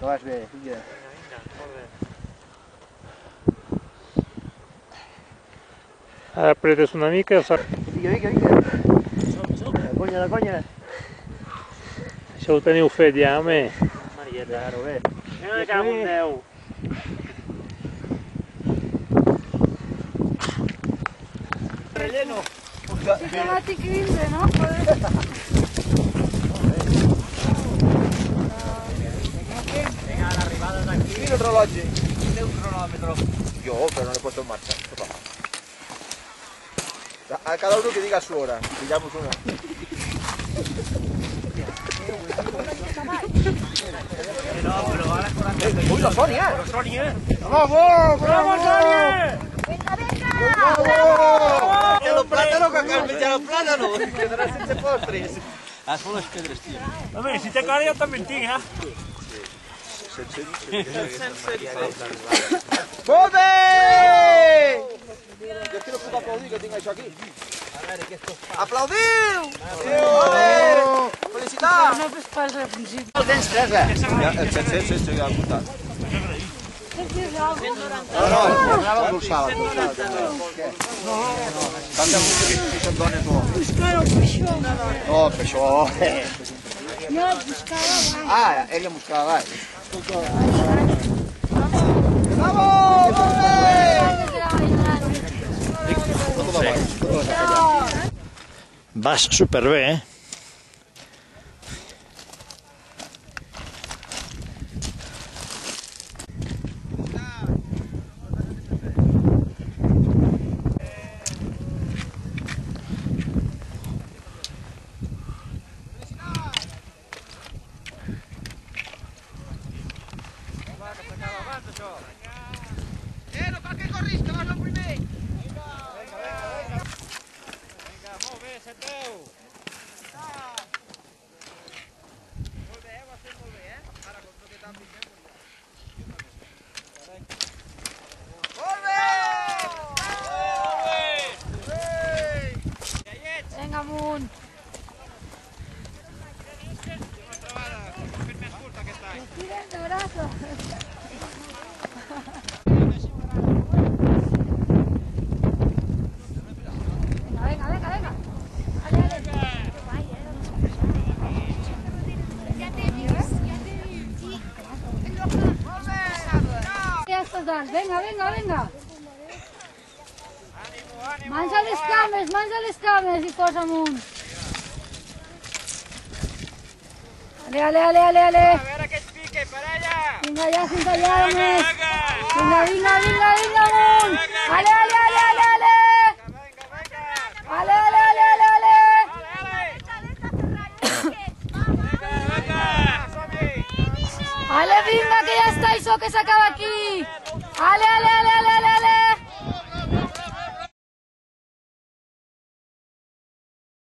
vas bé, vinga. Ara apretes una mica... Vinga. La conya. Això ho teniu fet ja, home. Marieta. Claro, bé. Jo no cago en Déu. Relleno. Chiamati 15, no? Venga, l'arribada d'aquí. Mira el rellotge. Té un cronòmetre. Jo, però no l'he puesto en marcha. A cada uno que diga su hora. Pillamos una. ¡Uy, la Sonia! ¡Bravo, Sonia! ¡Bravo! ¡Que los plátanos, que acá me los plátanos! Quedarás sense postres. Ah, són les pedres, tio. Home, si té cara jo també en tinc, eh? Molt bé! Jo és que no puc aplaudir, que tinc això aquí. Aplaudiu! Molt bé! Felicitats! No fes pas al principi. El tens, Teresa? El 700, ja l'he apuntat. No, el dorsal. Tant de música que se'n dones, no. Buscava el peixó. No, el peixó. Jo el buscava abans. Ah, ella buscava baix. Bravo! Molt bé! Vas superbé, eh? No cal que corris, que vas el primer! Vinga, molt bé, senteu! Molt bé, ho has fet molt bé, Ara, com no té tant pitjor, Molt bé! Vinga, amunt. Fes més curta aquest any. Tira't de braços. Venga. Ja estàs dalt, vinga. Menja les cames i posa amunt. Ale. A veure que et pique, per allà! Vinga ja, fins allà, només. Vinga, amunt. Ale. Ale, vinga, que ja està això, que s'acaba aquí. Ale.